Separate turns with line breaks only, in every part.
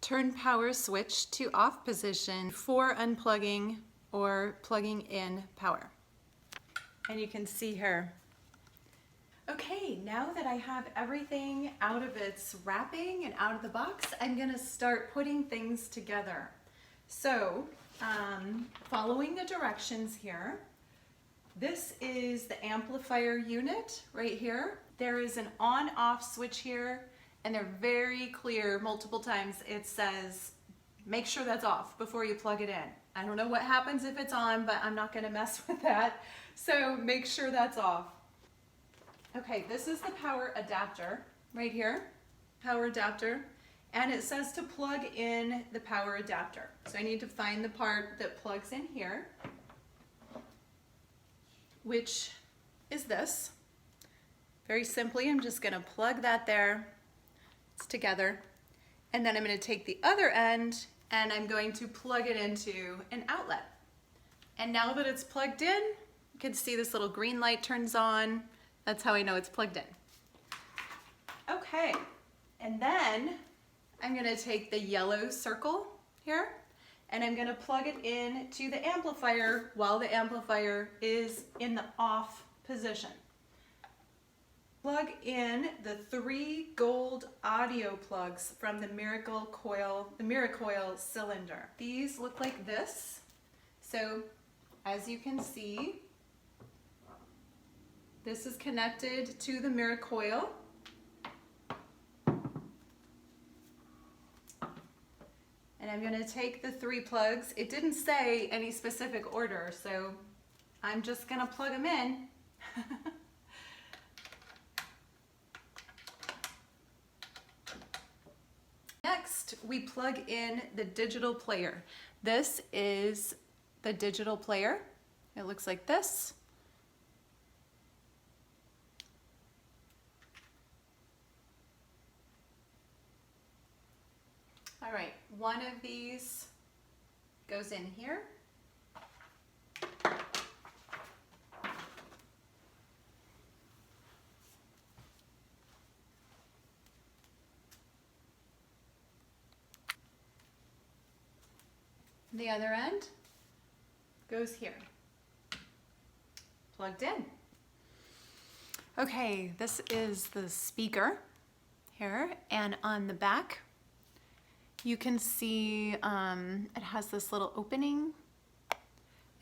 turn power switch to off position for unplugging or plugging in power. And you can see here. Okay, now that I have everything out of its wrapping and out of the box, I'm gonna start putting things together. So, following the directions here, this is the amplifier unit right here. There is an on-off switch here, and they're very clear multiple times. It says, make sure that's off before you plug it in. I don't know what happens if it's on, but I'm not gonna mess with that. So make sure that's off. Okay, this is the power adapter right here, power adapter, and it says to plug in the power adapter. So I need to find the part that plugs in here, which is this. Very simply, I'm just gonna plug that there. It's together. And then I'm gonna take the other end and I'm going to plug it into an outlet. And now that it's plugged in, you can see this little green light turns on. That's how I know it's plugged in. Okay, and then I'm gonna take the yellow circle here and I'm gonna plug it in to the amplifier while the amplifier is in the off position. Plug in the 3 gold audio plugs from the Miracoil cylinder. These look like this. So as you can see, this is connected to the Miracoil. And I'm gonna take the 3 plugs. It didn't say any specific order, so I'm just gonna plug them in. Next, we plug in the digital player. This is the digital player. It looks like this. All right, one of these goes in here. The other end goes here, plugged in. Okay, this is the speaker here, and on the back, you can see it has this little opening.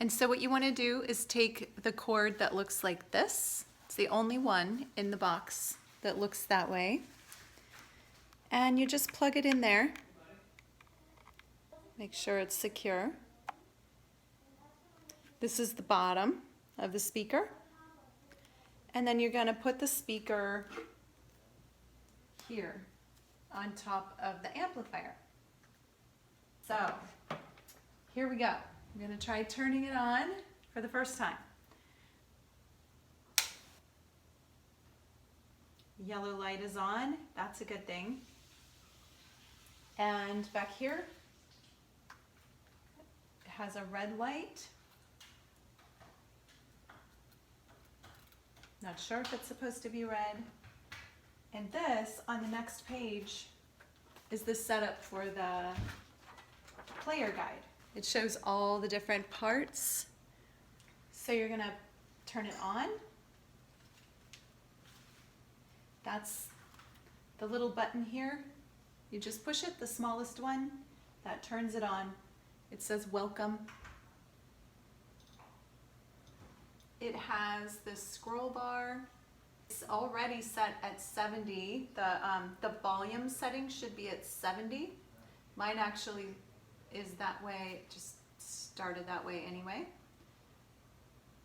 And so what you want to do is take the cord that looks like this. It's the only one in the box that looks that way. And you just plug it in there. Make sure it's secure. This is the bottom of the speaker. And then you're going to put the speaker here on top of the amplifier. So here we go. I'm going to try turning it on for the first time. Yellow light is on. That's a good thing. And back here, it has a red light. Not sure if it's supposed to be red. And this, on the next page, is the setup for the player guide. It shows all the different parts. So you're gonna turn it on. That's the little button here. You just push it, the smallest one, that turns it on. It says welcome. It has this scroll bar. It's already set at 70. The volume setting should be at 70. Mine actually is that way, it just started that way anyway.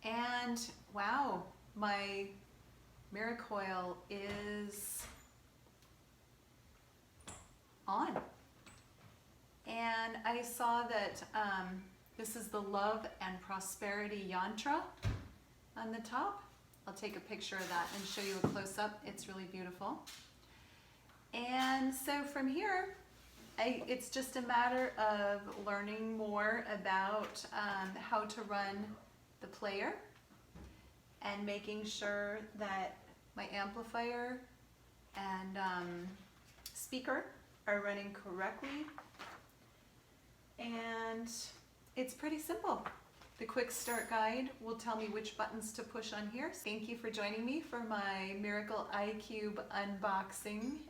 And wow, my Miracoil is on. And I saw that this is the Love and Prosperity Yantra on the top. I'll take a picture of that and show you a close-up. It's really beautiful. And so from here, it's just a matter of learning more about how to run the player and making sure that my amplifier and speaker are running correctly. And it's pretty simple. The quick start guide will tell me which buttons to push on here. Thank you for joining me for my Miracle iQube unboxing.